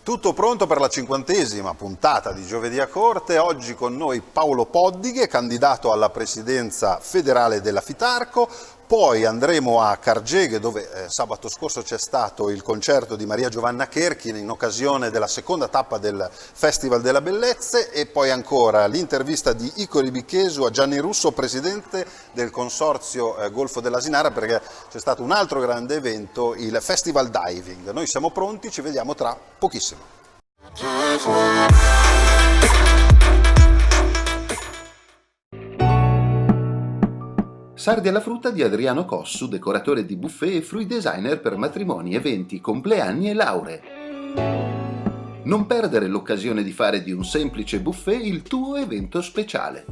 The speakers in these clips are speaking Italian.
Tutto pronto per la 50ª puntata di Giovedì a Corte. Oggi con noi Paolo Poddighe, candidato alla presidenza federale della Fitarco. Poi andremo a Cargeghe, dove sabato scorso c'è stato il concerto di Maria Giovanna Cherchi in occasione della seconda tappa del Festival delle Bellezze, e poi ancora l'intervista di Icori Bichesu a Gianni Russo, presidente del consorzio Golfo dell'Asinara, perché c'è stato un altro grande evento, il Festival Diving. Noi siamo pronti, ci vediamo tra pochissimo. Sardi alla frutta di Adriano Cossu, decoratore di buffet e fruit designer per matrimoni, eventi, compleanni e lauree. Non perdere l'occasione di fare di un semplice buffet il tuo evento speciale.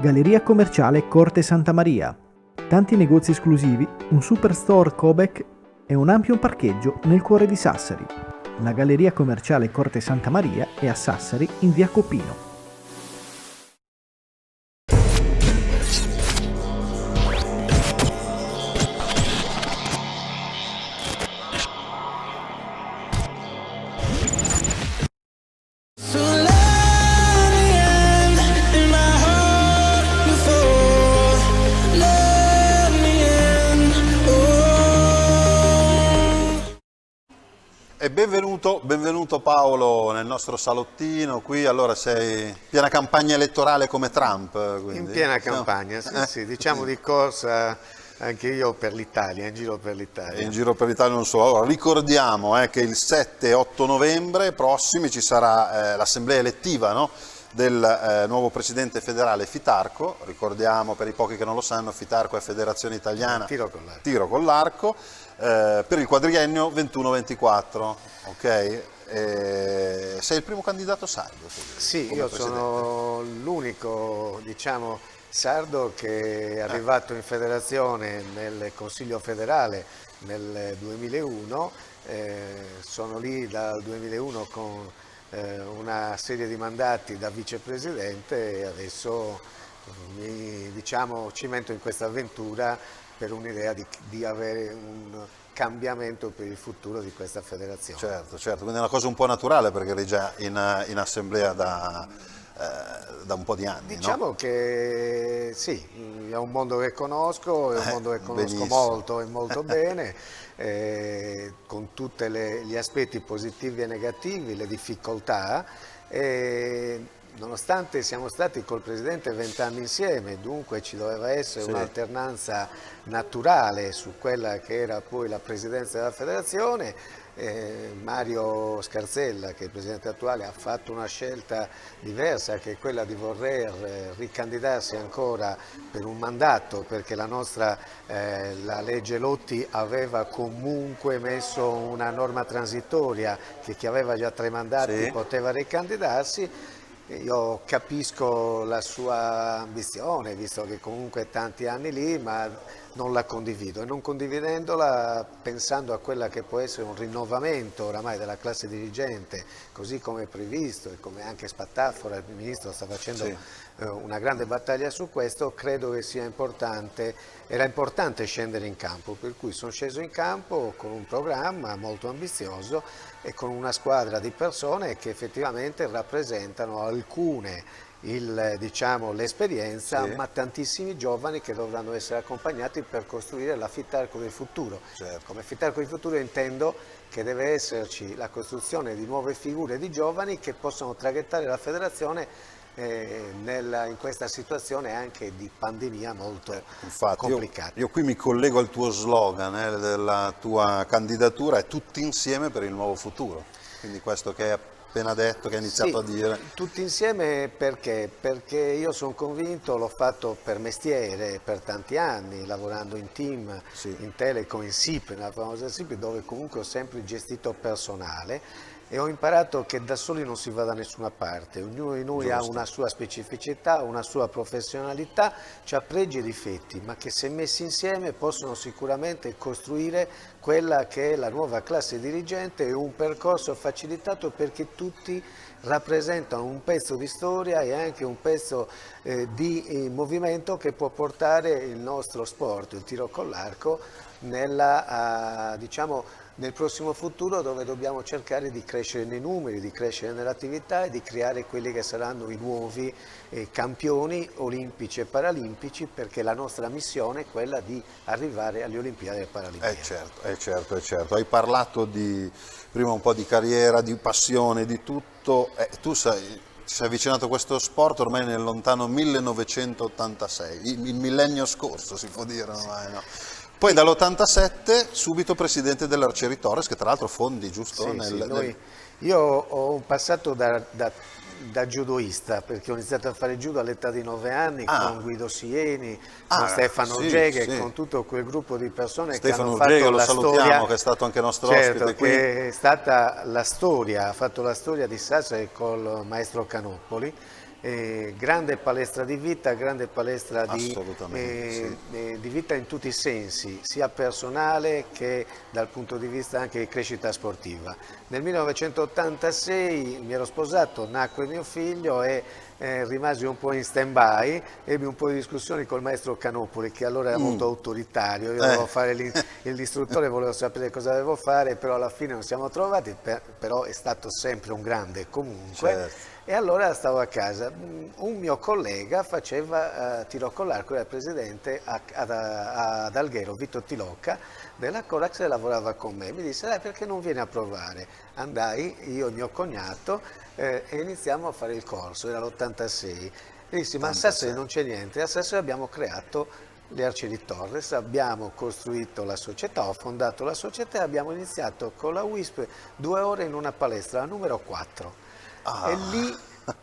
Galleria commerciale Corte Santa Maria. Tanti negozi esclusivi, un superstore Cobec e un ampio parcheggio nel cuore di Sassari. La Galleria commerciale Corte Santa Maria è a Sassari in via Copino. E benvenuto Paolo nel nostro salottino qui. Allora sei piena campagna elettorale come Trump, quindi. In piena campagna, sì, diciamo di corsa anche io per l'Italia, in giro per l'Italia. In giro per l'Italia non solo. Allora, ricordiamo che il 7 e 8 novembre prossimi ci sarà l'assemblea elettiva, no? Del nuovo presidente federale Fitarco. Ricordiamo, per i pochi che non lo sanno, Fitarco è Federazione Italiana Tiro con l'arco, per il quadriennio 21-24, ok? Sei il primo candidato sardo? Sì, io sono l'unico, diciamo, sardo che è arrivato in federazione nel Consiglio federale nel 2001, sono lì dal 2001 con una serie di mandati da vicepresidente e adesso diciamo, ci metto in questa avventura per un'idea di avere un cambiamento per il futuro di questa federazione. Certo, quindi è una cosa un po' naturale perché eri già in assemblea da un po' di anni. Diciamo, no? Che sì, è un mondo che conosco, è un mondo che conosco molto e molto bene, con tutti gli aspetti positivi e negativi, le difficoltà. Nonostante siamo stati col Presidente 20 anni insieme, dunque ci doveva essere un'alternanza naturale su quella che era poi la Presidenza della Federazione, Mario Scarzella, che è il Presidente attuale, ha fatto una scelta diversa, che è quella di voler ricandidarsi ancora per un mandato, perché la legge Lotti aveva comunque messo una norma transitoria che chi aveva già 3 mandati poteva ricandidarsi. Io capisco la sua ambizione, visto che comunque è tanti anni lì, ma non la condivido, e non condividendola, pensando a quella che può essere un rinnovamento oramai della classe dirigente, così come previsto e come anche Spattafora, il Ministro, sta facendo una grande battaglia su questo, credo che sia importante, era importante scendere in campo, per cui sono sceso in campo con un programma molto ambizioso e con una squadra di persone che effettivamente rappresentano alcune l'esperienza, ma tantissimi giovani che dovranno essere accompagnati per costruire la Fitarco del futuro. Come Fitarco del futuro intendo che deve esserci la costruzione di nuove figure di giovani che possano traghettare la federazione in questa situazione anche di pandemia molto complicata. Io qui mi collego al tuo slogan della tua candidatura, è tutti insieme per il nuovo futuro, quindi questo che hai appena detto, che hai iniziato a dire. Tutti insieme perché? Perché io sono convinto, l'ho fatto per mestiere per tanti anni, lavorando in team, in Telecom, in SIP, nella famosa SIP, dove comunque ho sempre gestito personale, e ho imparato che da soli non si va da nessuna parte, ognuno di noi ha una sua specificità, una sua professionalità, ha pregi e difetti, ma che se messi insieme possono sicuramente costruire quella che è la nuova classe dirigente e un percorso facilitato perché tutti rappresentano un pezzo di storia e anche un pezzo di movimento che può portare il nostro sport, il tiro con l'arco, diciamo, nel prossimo futuro, dove dobbiamo cercare di crescere nei numeri, di crescere nell'attività e di creare quelli che saranno i nuovi campioni olimpici e paralimpici, perché la nostra missione è quella di arrivare alle Olimpiadi e Paralimpiadi. Certo. Hai parlato prima un po' di carriera, di passione, di tutto. Tu ti sei avvicinato a questo sport ormai nel lontano 1986, il millennio scorso si può dire ormai, no? Poi dall'87 subito presidente dell'Arcieri Torres, che tra l'altro fondi, giusto? Io ho un passato da judoista, perché ho iniziato a fare judo all'età di 9 anni con Guido Sieni, con Stefano Urgeghe, con tutto quel gruppo di persone che hanno fatto Urgeghe, la storia, che è stato anche nostro ospite qui. Che è stata la storia, ha fatto la storia di Sassari col maestro Canoppoli. Grande palestra di vita, grande palestra di vita in tutti i sensi, sia personale che dal punto di vista anche di crescita sportiva. Nel 1986 mi ero sposato, nacque mio figlio e rimasi un po' in stand-by, ebbi un po' di discussioni col maestro Canoppoli, che allora era molto autoritario, io volevo fare l'istruttore, volevo sapere cosa dovevo fare, però alla fine non siamo trovati, però è stato sempre un grande comunque. Certo. E allora stavo a casa, un mio collega faceva tiro con l'arco, era presidente ad Alghero, Vito Tilocca, della Corax, e lavorava con me. Mi disse, perché non vieni a provare? Andai, io e mio cognato, e iniziamo a fare il corso, era l'86. Mi dissi, ma a Sassari non c'è niente, a Sassari abbiamo creato le Arcieri Torres, abbiamo costruito la società, ho fondato la società e abbiamo iniziato con la WISP 2 ore in una palestra, la numero 4. E lì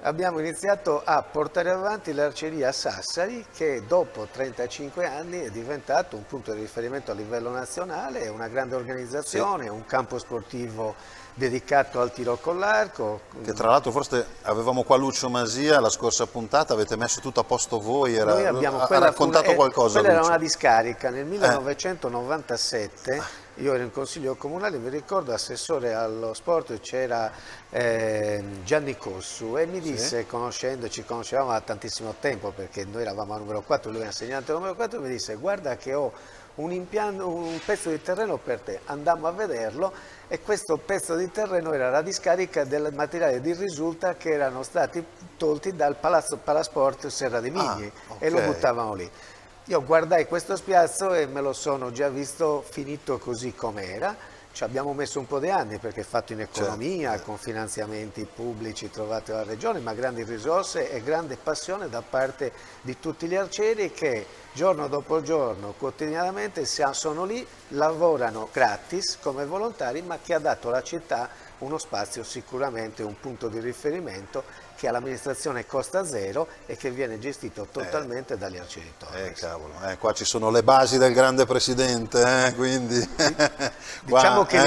abbiamo iniziato a portare avanti l'arceria a Sassari, che dopo 35 anni è diventato un punto di riferimento a livello nazionale, è una grande organizzazione, un campo sportivo dedicato al tiro con l'arco. Che tra l'altro forse avevamo qua Lucio Masia la scorsa puntata, avete messo tutto a posto voi, ha raccontato qualcosa. Quella era una discarica, nel 1997 io ero in consiglio comunale, mi ricordo assessore allo sport c'era Gianni Cossu e mi disse, conoscendoci, conoscevamo da tantissimo tempo perché noi eravamo a numero 4, lui era insegnante al numero 4, mi disse guarda che ho un pezzo di terreno per te, andammo a vederlo e questo pezzo di terreno era la discarica del materiale di risulta che erano stati tolti dal Palazzo Palasport Serra dei Migli e lo buttavano lì. Io guardai questo spiazzo e me lo sono già visto finito così com'era, ci abbiamo messo un po' di anni perché è fatto in economia, con finanziamenti pubblici trovati dalla regione, ma grandi risorse e grande passione da parte di tutti gli arcieri che giorno dopo giorno, quotidianamente sono lì, lavorano gratis come volontari, ma che ha dato alla città uno spazio, sicuramente un punto di riferimento che all'amministrazione costa zero e che viene gestito totalmente dagli Arcieri Torres. Cavolo, qua ci sono le basi del grande presidente, quindi... Diciamo che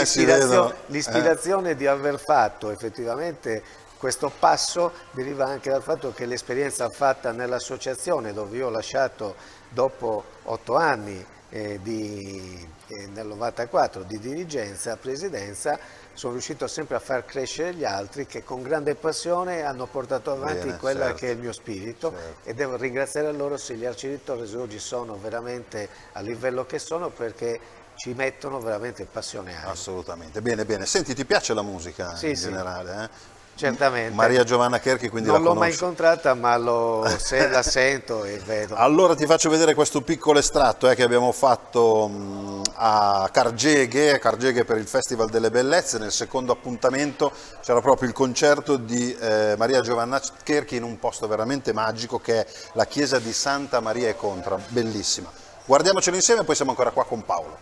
l'ispirazione di aver fatto effettivamente questo passo deriva anche dal fatto che l'esperienza fatta nell'associazione, dove io ho lasciato dopo 8 anni nell'94 di dirigenza, presidenza, sono riuscito sempre a far crescere gli altri che con grande passione hanno portato avanti quella che è il mio spirito e devo ringraziare loro se gli Arcieri Torres oggi sono veramente a livello che sono perché ci mettono veramente passione anche. Assolutamente, bene, bene. Senti, ti piace la musica in generale? Certamente. Maria Giovanna Cherchi, quindi non la l'ho mai incontrata, ma la sento e vedo. Allora ti faccio vedere questo piccolo estratto che abbiamo fatto a Cargeghe per il Festival delle Bellezze. Nel secondo appuntamento c'era proprio il concerto di Maria Giovanna Cherchi in un posto veramente magico che è la chiesa di Santa Maria e Contra, bellissima. Guardiamocelo insieme e poi siamo ancora qua con Paolo.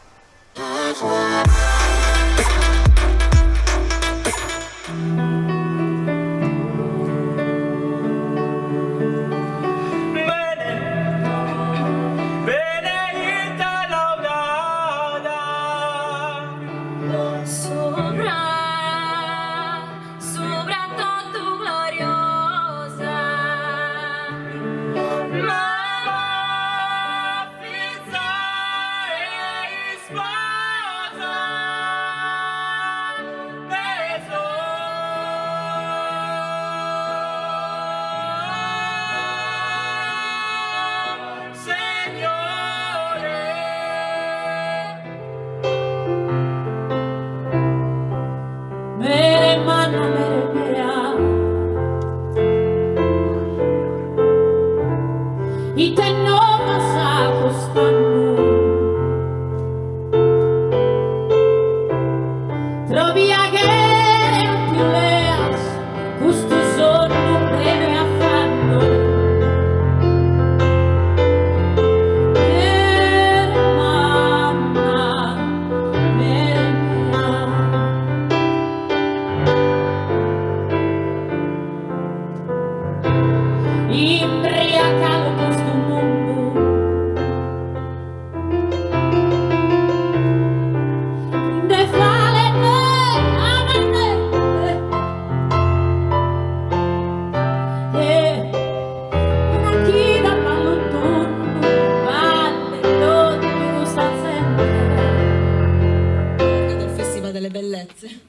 Grazie.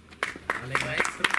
A lei maestro.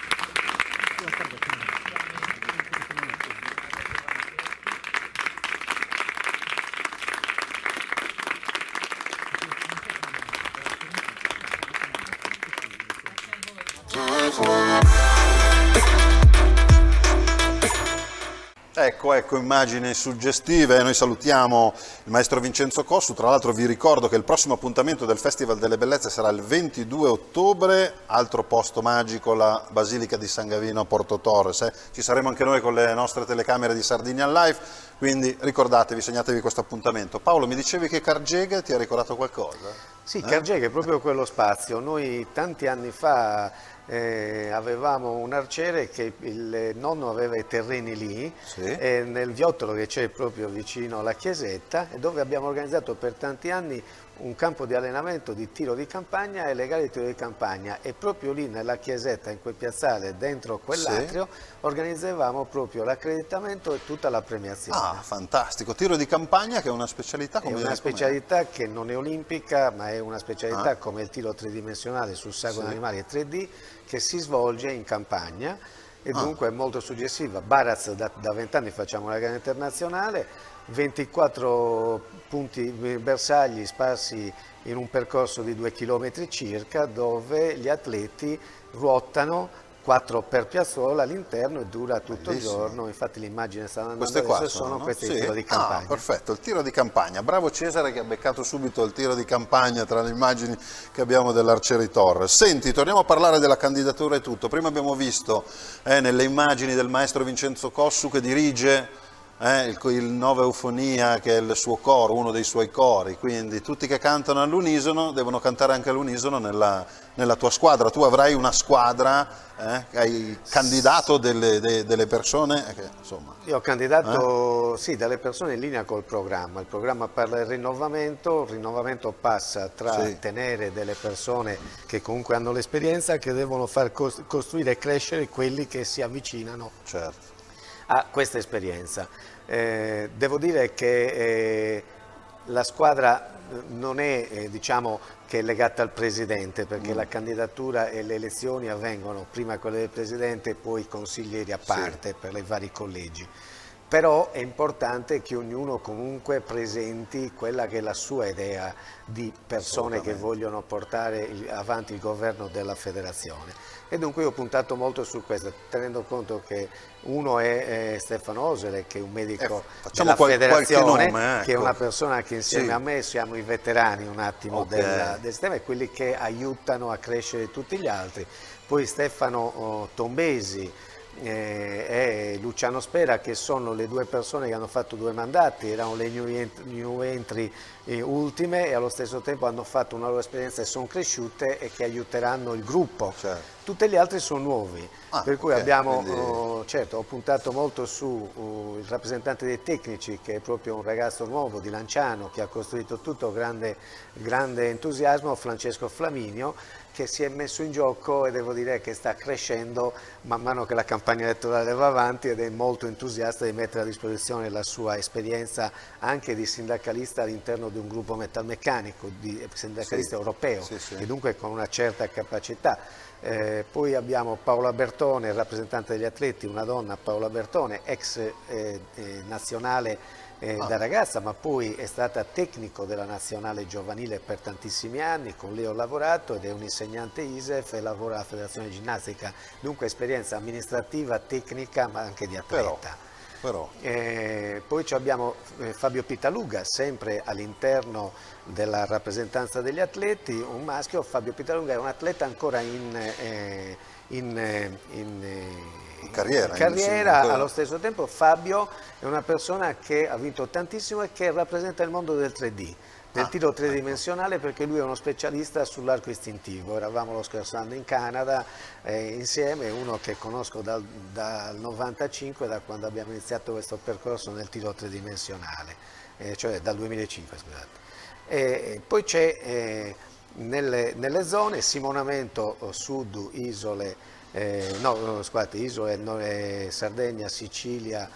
Ecco, immagini suggestive. Noi salutiamo il maestro Vincenzo Cossu. Tra l'altro vi ricordo che il prossimo appuntamento del Festival delle Bellezze sarà il 22 ottobre, altro posto magico, la Basilica di San Gavino a Porto Torres. Ci saremo anche noi con le nostre telecamere di Sardinia Live, quindi ricordatevi, segnatevi questo appuntamento. Paolo, mi dicevi che Cargeghe ti ha ricordato qualcosa? Sì, Cargeghe è proprio quello spazio. Noi tanti anni fa avevamo un arciere che il nonno aveva i terreni lì, Sì. nel viottolo che c'è proprio vicino alla chiesetta, e dove abbiamo organizzato per tanti anni un campo di allenamento di tiro di campagna e le gare di tiro di campagna, e proprio lì nella chiesetta, in quel piazzale, dentro quell'atrio, organizzavamo proprio l'accreditamento e tutta la premiazione. Ah, fantastico. Tiro di campagna, che è una specialità. È una specialità che non è olimpica, ma è una specialità come il tiro tridimensionale sul sago animali 3D, che si svolge in campagna e dunque è molto suggestiva. Baraz da 20 anni facciamo una gara internazionale, 24 punti bersagli sparsi in un percorso di 2 km circa, dove gli atleti ruotano 4 per piazzola all'interno e dura tutto il giorno. Infatti l'immagine sta andando queste adesso, qua sono no? questi tiro di campagna. Perfetto, il tiro di campagna. Bravo Cesare che ha beccato subito il tiro di campagna tra le immagini che abbiamo dell'Arcieri Torres. Senti, torniamo a parlare della candidatura e tutto. Prima abbiamo visto nelle immagini del maestro Vincenzo Cossu che dirige il Nova Eufonia, che è il suo coro, uno dei suoi cori, quindi tutti che cantano all'unisono devono cantare anche all'unisono nella tua squadra. Tu avrai una squadra, hai candidato delle persone che, insomma... Io ho candidato delle persone in linea col programma. Il programma parla del rinnovamento, il rinnovamento passa tra tenere delle persone che comunque hanno l'esperienza, che devono far costruire e crescere quelli che si avvicinano a questa esperienza. Devo dire che la squadra non è diciamo che è legata al Presidente, perché la candidatura e le elezioni avvengono prima quelle del Presidente e poi i consiglieri a parte per i vari collegi. Però è importante che ognuno comunque presenti quella che è la sua idea di persone che vogliono portare avanti il governo della federazione. E dunque io ho puntato molto su questo, tenendo conto che uno è Stefano Osele, che è un medico della federazione, nome, che è una persona che insieme a me siamo i veterani un attimo del sistema e quelli che aiutano a crescere tutti gli altri. Poi Stefano Tombesi e Luciano Spera, che sono le due persone che hanno fatto 2 mandati, erano le new entry ultime e allo stesso tempo hanno fatto una loro esperienza e sono cresciute e che aiuteranno il gruppo. Tutti gli altri sono nuovi, per cui abbiamo, ho puntato molto su il rappresentante dei tecnici, che è proprio un ragazzo nuovo di Lanciano, che ha costruito tutto, grande entusiasmo, Francesco Flaminio, che si è messo in gioco e devo dire che sta crescendo man mano che la campagna elettorale va avanti, ed è molto entusiasta di mettere a disposizione la sua esperienza anche di sindacalista all'interno di un gruppo metalmeccanico, di sindacalista europeo, e dunque con una certa capacità. Poi abbiamo Paola Bertone, rappresentante degli atleti, una donna, Paola Bertone, ex nazionale da ragazza, ma poi è stata tecnico della nazionale giovanile per tantissimi anni, con lei ho lavorato, ed è un insegnante ISEF e lavora alla Federazione Ginnastica, dunque esperienza amministrativa, tecnica, ma anche di atleta. Poi abbiamo Fabio Pitaluga, sempre all'interno della rappresentanza degli atleti, un maschio. Fabio Pitaluga è un atleta ancora in carriera. Allo stesso tempo Fabio è una persona che ha vinto tantissimo e che rappresenta il mondo del 3D, del tiro tridimensionale, perché lui è uno specialista sull'arco istintivo. Eravamo lo scorso anno in Canada insieme, uno che conosco dal 95, da quando abbiamo iniziato questo percorso nel tiro tridimensionale, cioè dal 2005, scusate. Poi c'è nelle zone Simonamento, Sud, isole, isole, Sardegna, Sicilia,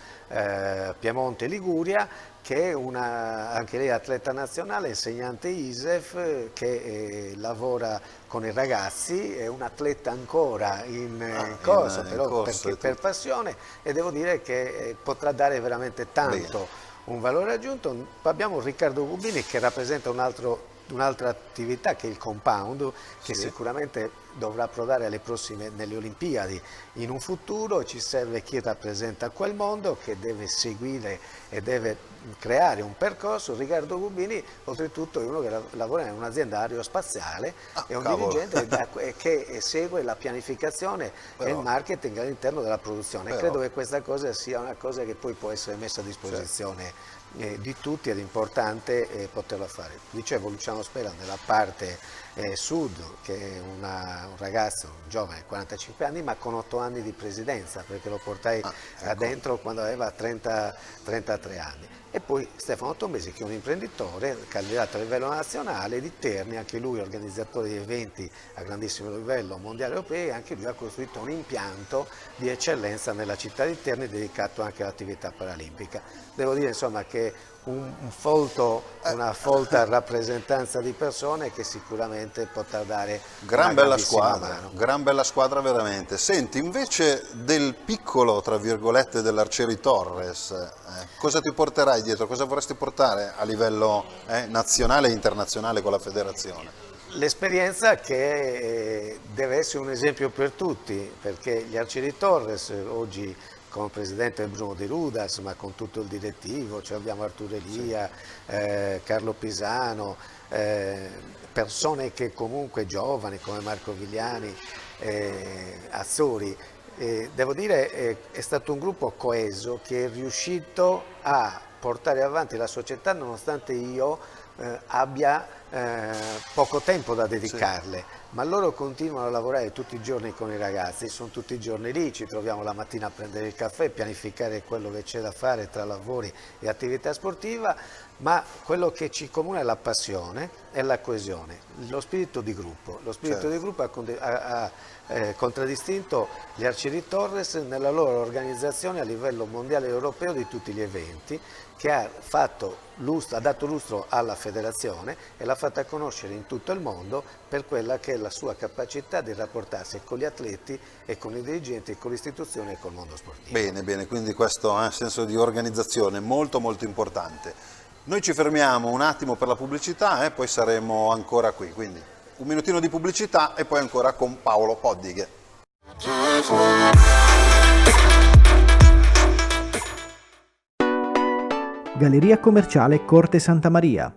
Piemonte, Liguria. che è anche lei atleta nazionale, insegnante ISEF, che lavora con i ragazzi, è un atleta ancora in corso, però perché per passione, e devo dire che potrà dare veramente tanto, un valore aggiunto. Abbiamo Riccardo Gubini che rappresenta un'altra attività, che è il compound, che sicuramente dovrà approdare nelle Olimpiadi in un futuro. Ci serve chi rappresenta quel mondo, che deve seguire e deve creare un percorso. Riccardo Gubini oltretutto è uno che lavora in un'azienda aerospaziale, è un dirigente che segue la pianificazione e il marketing all'interno della produzione. Credo che questa cosa sia una cosa che poi può essere messa a disposizione di tutti, ed è importante poterlo fare. Dicevo, Luciano Spera nella parte sud, che è un ragazzo, un giovane, 45 anni, ma con 8 anni di presidenza, perché lo portai adentro quando aveva 33 anni. E poi Stefano Tombesi, che è un imprenditore, candidato a livello nazionale di Terni, anche lui organizzatore di eventi a grandissimo livello mondiale e europeo, e anche lui ha costruito un impianto di eccellenza nella città di Terni dedicato anche all'attività paralimpica. Devo dire insomma che una folta rappresentanza di persone che sicuramente potrà dare gran bella squadra veramente. Senti, invece del piccolo, tra virgolette, dell'Arcieri Torres, cosa ti porterai dietro? Cosa vorresti portare a livello nazionale e internazionale con la federazione? L'esperienza che deve essere un esempio per tutti, perché gli Arcieri Torres oggi, con il presidente Bruno De Rudas, ma con tutto il direttivo, abbiamo Arturo Elia, Carlo Pisano, persone che comunque giovani come Marco Vigliani, Azzori. Devo dire è stato un gruppo coeso che è riuscito a portare avanti la società, nonostante io abbia poco tempo da dedicarle, ma loro continuano a lavorare tutti i giorni con i ragazzi, sono tutti i giorni lì, ci troviamo la mattina a prendere il caffè, pianificare quello che c'è da fare tra lavori e attività sportiva, ma quello che ci comuna è la passione e la coesione, lo spirito di gruppo. Lo spirito di gruppo ha contraddistinto gli Arcieri Torres nella loro organizzazione a livello mondiale e europeo di tutti gli eventi, che ha dato lustro alla federazione e l'ha fatta conoscere in tutto il mondo per quella che è la sua capacità di rapportarsi con gli atleti e con i dirigenti, con l'istituzione e col mondo sportivo. Bene, quindi questo senso di organizzazione molto importante. Noi ci fermiamo un attimo per la pubblicità e poi saremo ancora qui, quindi un minutino di pubblicità e poi ancora con Paolo Poddighe. Galleria commerciale Corte Santa Maria.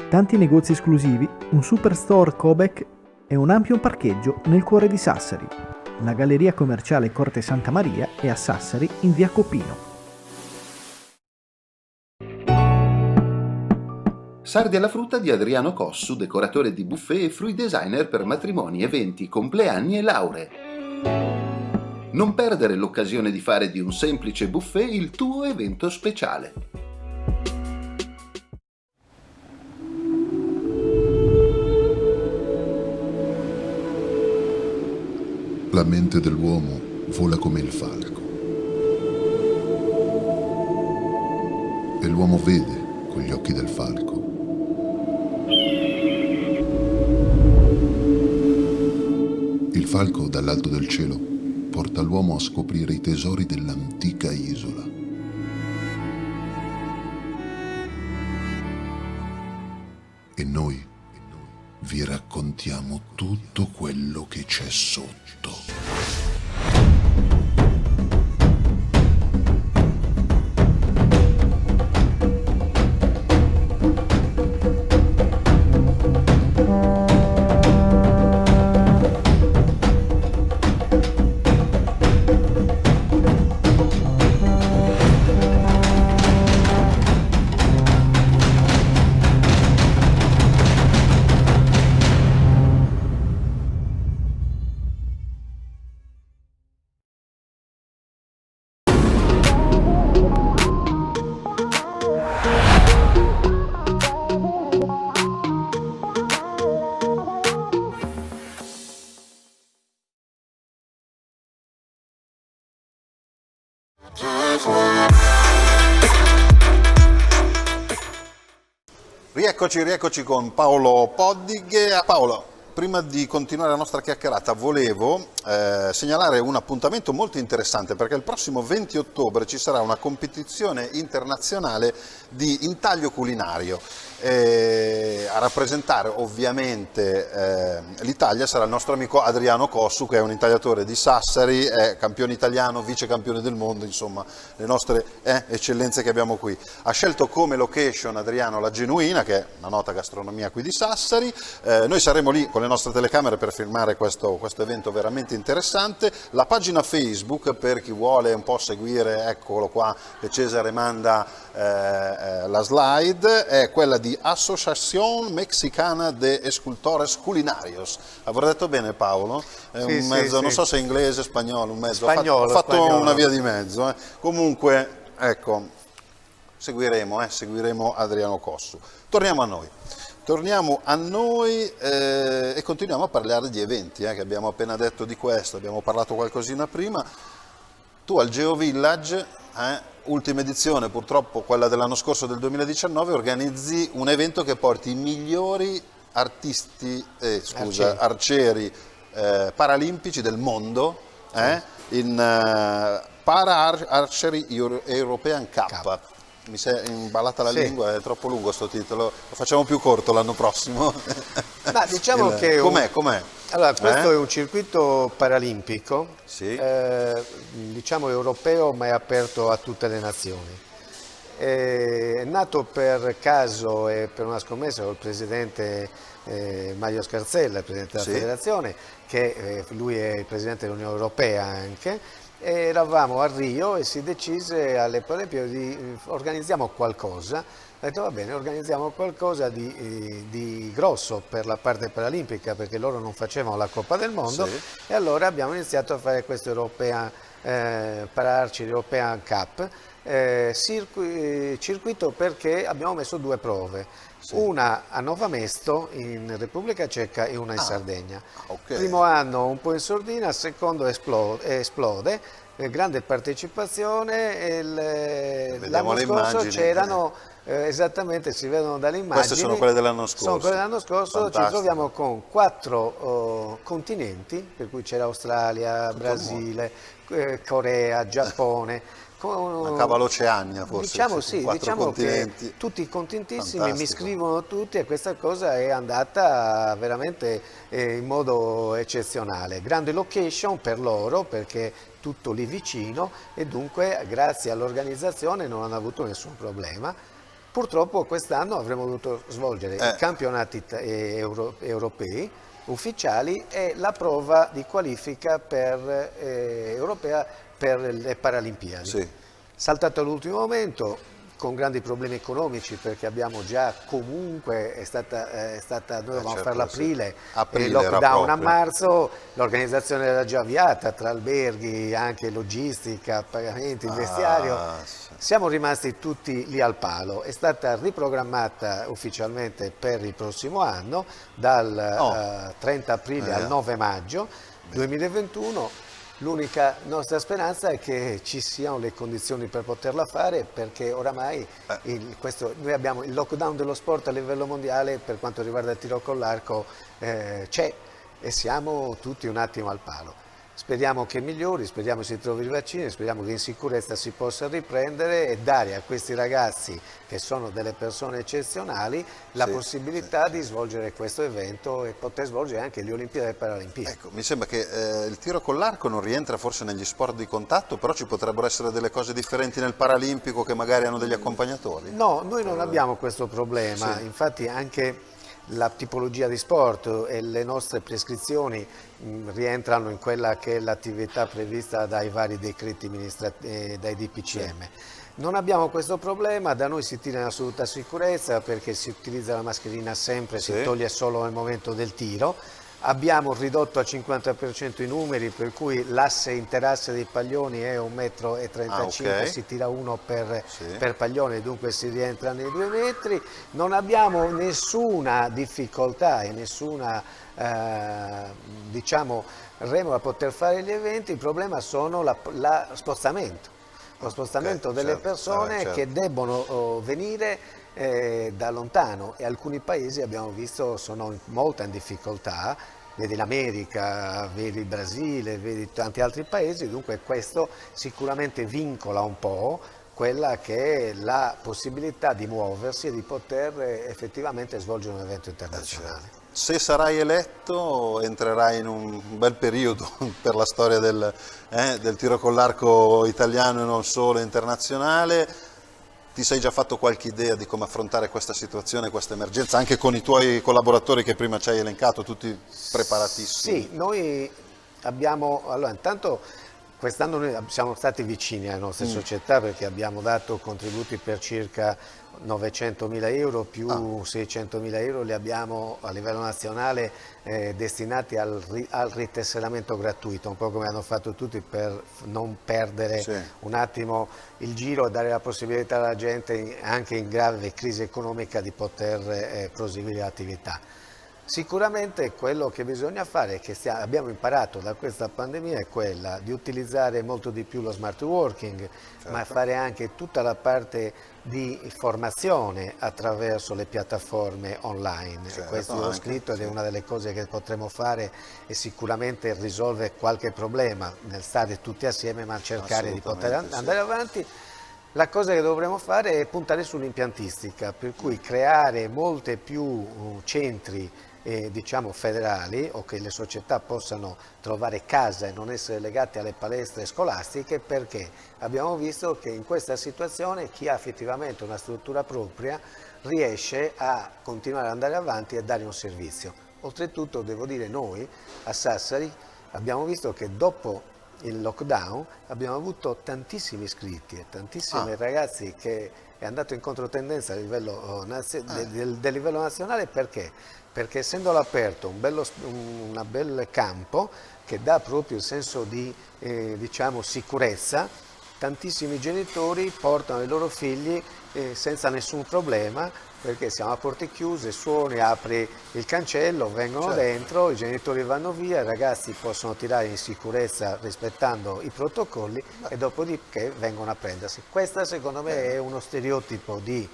Tanti negozi esclusivi, un superstore Cobec e un ampio parcheggio nel cuore di Sassari. La Galleria commerciale Corte Santa Maria è a Sassari in via Copino. Sardi alla frutta di Adriano Cossu, decoratore di buffet e fruit designer per matrimoni, eventi, compleanni e lauree. Non perdere l'occasione di fare di un semplice buffet il tuo evento speciale. La mente dell'uomo vola come il falco e l'uomo vede con gli occhi del falco. Il falco dall'alto del cielo porta l'uomo a scoprire i tesori dell'antica isola. E noi vi raccontiamo tutto quello che c'è sotto. Rieccoci con Paolo Poddighe. Paolo, prima di continuare la nostra chiacchierata volevo segnalare un appuntamento molto interessante, perché il prossimo 20 ottobre ci sarà una competizione internazionale di intaglio culinario. A rappresentare ovviamente l'Italia sarà il nostro amico Adriano Cossu, che è un intagliatore di Sassari, è campione italiano, vice campione del mondo, insomma le nostre eccellenze che abbiamo qui. Ha scelto come location, Adriano, la Genuina, che è una nota gastronomia qui di Sassari. Noi saremo lì con le nostre telecamere per filmare questo evento veramente interessante. La pagina Facebook, per chi vuole un po' seguire, eccolo qua che Cesare manda la slide, è quella di Asociación Mexicana de Escultores Culinarios. Avrò detto bene, Paolo? È un mezzo, non so se è inglese, spagnolo, un mezzo. Spagnolo, ho fatto spagnolo. una via di mezzo. Comunque, ecco, seguiremo Adriano Cossu. Torniamo a noi e continuiamo a parlare di eventi, che abbiamo appena detto di questo, abbiamo parlato qualcosina prima. Tu al Geo Village, ultima edizione, purtroppo quella dell'anno scorso del 2019, organizzi un evento che porti i migliori arcieri paralimpici del mondo in Para Archery European Cup. Mi si è imballata la lingua, è troppo lungo sto titolo, lo facciamo più corto l'anno prossimo. Ma diciamo che com'è? Allora, questo è un circuito paralimpico, Sì. diciamo europeo, ma è aperto a tutte le nazioni. È nato per caso e per una scommessa col presidente Mario Scarzella, il presidente della federazione, che lui è il presidente dell'Unione Europea anche. Eravamo a Rio e si decise alle Paralimpiadi di organizziamo qualcosa. Ho detto va bene, organizziamo qualcosa di grosso per la parte paralimpica, perché loro non facevano la Coppa del Mondo, e allora abbiamo iniziato a fare questo Para Archery European Cup, circuito, perché abbiamo messo due prove. Una a Nova Mesto in Repubblica Ceca e una in Sardegna. Primo anno un po' in sordina, secondo esplode, grande partecipazione, e l'anno scorso c'erano, esattamente, si vedono dalle immagini. Queste sono quelle dell'anno scorso. Sono quelle dell'anno scorso. Fantastico. Ci troviamo con 4 continenti, per cui c'era Australia, Brasile, Corea, Giappone. Mancava l'Oceania forse. Diciamo sì, diciamo continenti. che tutti contentissimi, Fantastico. mi scrivono tutti, e questa cosa è andata veramente in modo eccezionale. Grande location per loro, perché tutto lì vicino, e dunque grazie all'organizzazione non hanno avuto nessun problema. Purtroppo quest'anno avremmo dovuto svolgere i campionati europei ufficiali e la prova di qualifica europea per le Paralimpiadi. Saltato all'ultimo momento, con grandi problemi economici, perché abbiamo già comunque, noi dovevamo fare l'aprile, il lockdown a marzo, l'organizzazione era già avviata tra alberghi, anche logistica, pagamenti, vestiario. Siamo rimasti tutti lì al palo. È stata riprogrammata ufficialmente per il prossimo anno, dal 30 aprile al 9 maggio 2021. L'unica nostra speranza è che ci siano le condizioni per poterla fare, perché oramai noi abbiamo il lockdown dello sport a livello mondiale per quanto riguarda il tiro con l'arco, c'è, e siamo tutti un attimo al palo. Speriamo che migliori, speriamo si trovi il vaccino, speriamo che in sicurezza si possa riprendere e dare a questi ragazzi, che sono delle persone eccezionali, la possibilità di svolgere questo evento e poter svolgere anche le Olimpiadi e le Paralimpiadi. Ecco, mi sembra che il tiro con l'arco non rientra forse negli sport di contatto, però ci potrebbero essere delle cose differenti nel paralimpico che magari hanno degli accompagnatori? No, noi non abbiamo questo problema, infatti anche la tipologia di sport e le nostre prescrizioni rientrano in quella che è l'attività prevista dai vari decreti dai DPCM. Non abbiamo questo problema, da noi si tira in assoluta sicurezza, perché si utilizza la mascherina sempre, si toglie solo nel momento del tiro. Abbiamo ridotto al 50% i numeri, per cui l'asse interasse dei paglioni è 1,35 m, si tira uno per paglione, dunque si rientra nei 2 metri. Non abbiamo nessuna difficoltà e nessuna diciamo remora a poter fare gli eventi. Il problema sono lo spostamento delle persone che debbono venire da lontano, e alcuni paesi abbiamo visto sono molto in difficoltà, vedi l'America, vedi il Brasile, vedi tanti altri paesi, dunque questo sicuramente vincola un po' quella che è la possibilità di muoversi e di poter effettivamente svolgere un evento internazionale. Se sarai eletto entrerai in un bel periodo per la storia del tiro con l'arco italiano e non solo, internazionale. Ti sei già fatto qualche idea di come affrontare questa situazione, questa emergenza, anche con i tuoi collaboratori che prima ci hai elencato, tutti preparatissimi? Sì, noi abbiamo, allora intanto quest'anno noi siamo stati vicini alle nostre società perché abbiamo dato contributi per circa 900.000 euro più 600.000 euro li abbiamo a livello nazionale destinati al ritesseramento gratuito, un po' come hanno fatto tutti per non perdere un attimo il giro e dare la possibilità alla gente anche in grave crisi economica di poter proseguire l'attività. Sicuramente quello che bisogna fare, che abbiamo imparato da questa pandemia, è quella di utilizzare molto di più lo smart working, ma fare anche tutta la parte di formazione attraverso le piattaforme online. Questo l'ho scritto ed è una delle cose che potremo fare e sicuramente risolve qualche problema nel stare tutti assieme ma cercare di poter andare avanti. La cosa che dovremo fare è puntare sull'impiantistica, per cui creare molte più centri diciamo federali, o che le società possano trovare casa e non essere legate alle palestre scolastiche, perché abbiamo visto che in questa situazione chi ha effettivamente una struttura propria riesce a continuare ad andare avanti e dare un servizio. Oltretutto devo dire, noi a Sassari abbiamo visto che dopo il lockdown abbiamo avuto tantissimi iscritti e tantissimi ragazzi che è andato in controtendenza a livello del livello nazionale. Perché essendo all'aperto un bel campo che dà proprio il senso di diciamo sicurezza, tantissimi genitori portano i loro figli senza nessun problema, perché siamo a porte chiuse, suoni, apri il cancello, vengono dentro, i genitori vanno via, i ragazzi possono tirare in sicurezza rispettando i protocolli e dopodiché vengono a prendersi. Questa secondo me è uno stereotipo di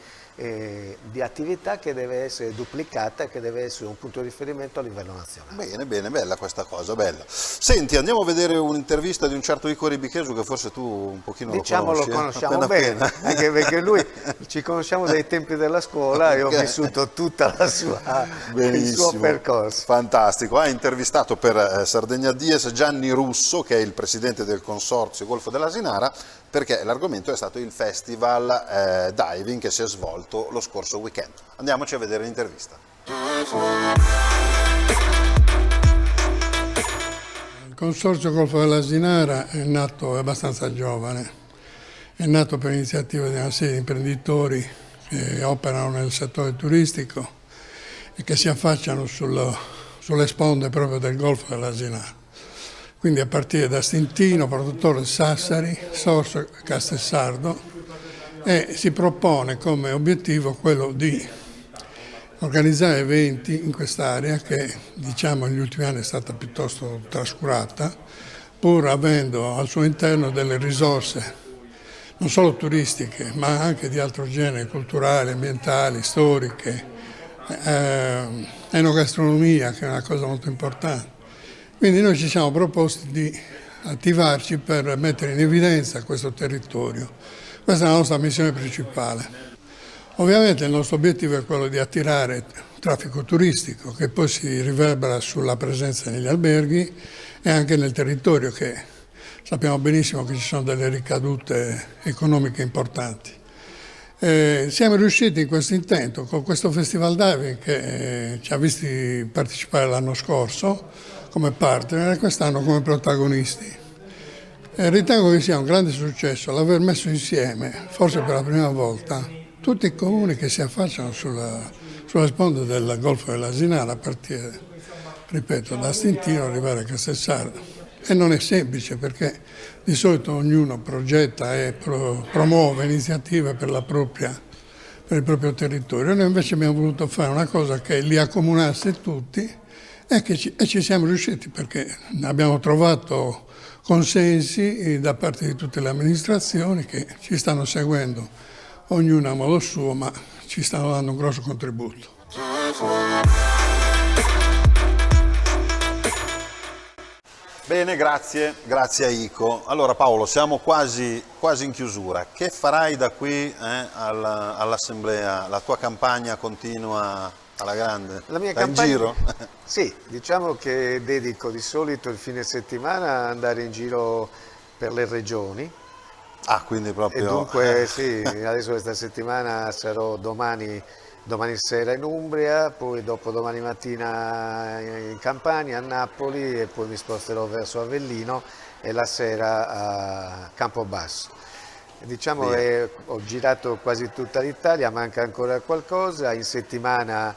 attività che deve essere duplicata, che deve essere un punto di riferimento a livello nazionale. Bene, bene, bella questa cosa, bella. Senti, andiamo a vedere un'intervista di un certo Ico Ribichesu, che forse tu un pochino diciamo, lo conosciamo bene, anche perché lui ci conosciamo dai tempi della scuola e ho vissuto tutta la il suo percorso. Fantastico, ha intervistato per Sardegna Dies Gianni Russo, che è il presidente del consorzio Golfo dell'Asinara, perché l'argomento è stato il festival diving che si è svolto lo scorso weekend. Andiamoci a vedere l'intervista. Il consorzio Golfo dell'Asinara è nato abbastanza giovane, è nato per iniziativa di una serie di imprenditori che operano nel settore turistico e che si affacciano sulle sponde proprio del Golfo dell'Asinara. Quindi a partire da Stintino, produttore Sassari, Sorso e Castelsardo, e si propone come obiettivo quello di organizzare eventi in quest'area che diciamo negli ultimi anni è stata piuttosto trascurata, pur avendo al suo interno delle risorse non solo turistiche ma anche di altro genere, culturali, ambientali, storiche, enogastronomia, che è una cosa molto importante. Quindi noi ci siamo proposti di attivarci per mettere in evidenza questo territorio. Questa è la nostra missione principale. Ovviamente il nostro obiettivo è quello di attirare traffico turistico che poi si riverbera sulla presenza negli alberghi e anche nel territorio, che sappiamo benissimo che ci sono delle ricadute economiche importanti. Siamo riusciti in questo intento con questo festival diving che ci ha visti partecipare l'anno scorso come partner e quest'anno come protagonisti. Ritengo che sia un grande successo l'aver messo insieme, forse per la prima volta, tutti i comuni che si affacciano sulla sponda del Golfo dell'Asinara, a partire, ripeto, da Stintino arrivare a Castelsardo. E non è semplice perché di solito ognuno progetta e promuove iniziative per il proprio territorio. Noi invece abbiamo voluto fare una cosa che li accomunasse tutti e ci siamo riusciti, perché abbiamo trovato consensi da parte di tutte le amministrazioni che ci stanno seguendo, ognuna a modo suo, ma ci stanno dando un grosso contributo. Bene, grazie a Ico. Allora Paolo, siamo quasi in chiusura. Che farai da qui all'assemblea? La tua campagna continua alla grande? La mia Dai campagna? in giro? Sì, diciamo che dedico di solito il fine settimana a andare in giro per le regioni. Ah, quindi proprio... E dunque sì, adesso questa settimana sarò domani sera in Umbria, poi dopodomani mattina in Campania, a Napoli, e poi mi sposterò verso Avellino e la sera a Campobasso. Diciamo che ho girato quasi tutta l'Italia, manca ancora qualcosa. In settimana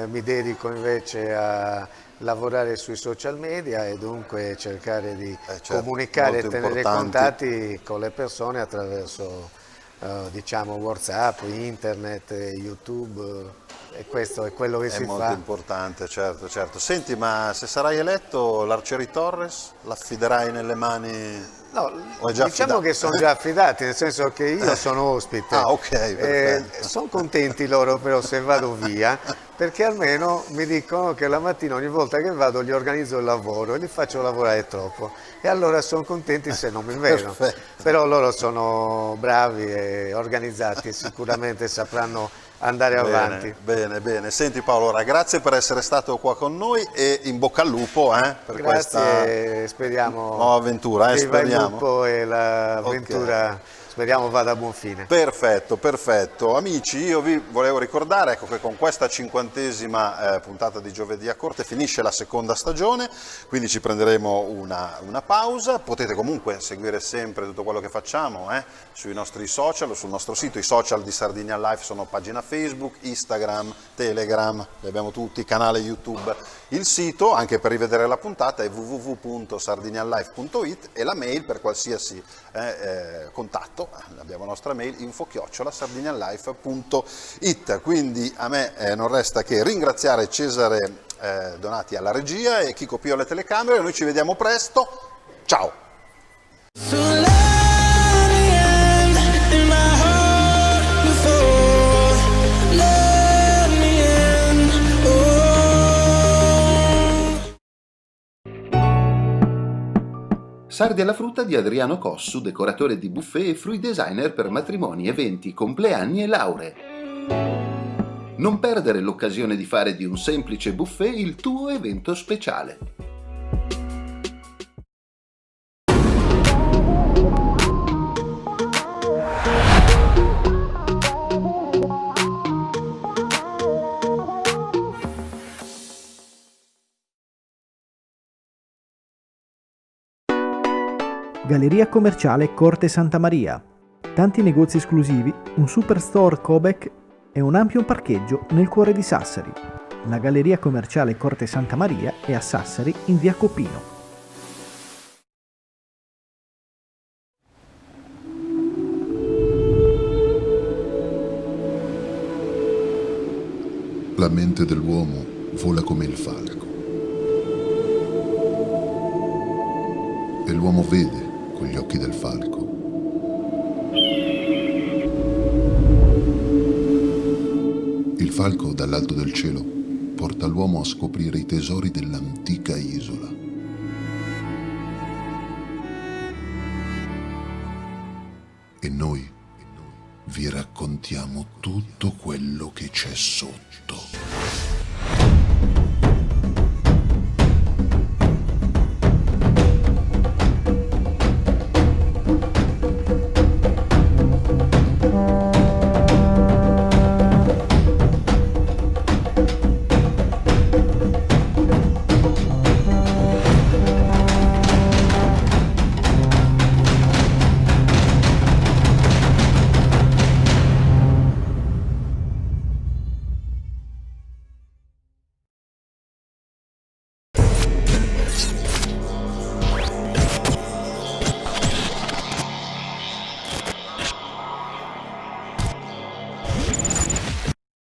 mi dedico invece a lavorare sui social media e dunque cercare di comunicare e tenere contatti con le persone attraverso diciamo WhatsApp, internet, YouTube, e questo è quello che si fa. È molto importante, certo. Senti, ma se sarai eletto, l'Arcieri Torres l'affiderai nelle mani... No, o è già diciamo affidato? che sono già affidati, nel senso che io sono ospite. Ah, ok, perfetto. Sono contenti loro però se vado via, perché almeno mi dicono che la mattina ogni volta che vado gli organizzo il lavoro e li faccio lavorare troppo, e allora sono contenti se non mi vedono. Però loro sono bravi e organizzati e sicuramente sapranno andare avanti. Bene. Senti Paolo, ora, grazie per essere stato qua con noi e in bocca al lupo per questa speriamo nuova avventura. Viva il Speriamo. lupo e l'avventura, speriamo vada a buon fine. Perfetto. Amici, io vi volevo ricordare che con questa 50ª puntata di Giovedì a Corte finisce la seconda stagione, quindi ci prenderemo una pausa. Potete comunque seguire sempre tutto quello che facciamo sui nostri social o sul nostro sito. I social di Sardinia Life sono pagina Facebook, Instagram, Telegram, li abbiamo tutti, canale YouTube. Il sito, anche per rivedere la puntata, è www.sardinialife.it e la mail per qualsiasi contatto, abbiamo la nostra mail info@sardinialife.it. Quindi a me non resta che ringraziare Cesare Donati alla regia e Chico Pio alle telecamere. Noi ci vediamo presto, ciao! Sardi alla frutta di Adriano Cossu, decoratore di buffet e fruit designer per matrimoni, eventi, compleanni e lauree. Non perdere l'occasione di fare di un semplice buffet il tuo evento speciale. Galleria commerciale Corte Santa Maria. Tanti negozi esclusivi, un superstore Cobec e un ampio parcheggio nel cuore di Sassari. La Galleria commerciale Corte Santa Maria è a Sassari in via Copino. La mente dell'uomo vola come il falco. E l'uomo vede con gli occhi del falco. Il falco dall'alto del cielo porta l'uomo a scoprire i tesori dell'antica isola. E noi vi raccontiamo tutto quello che c'è sotto.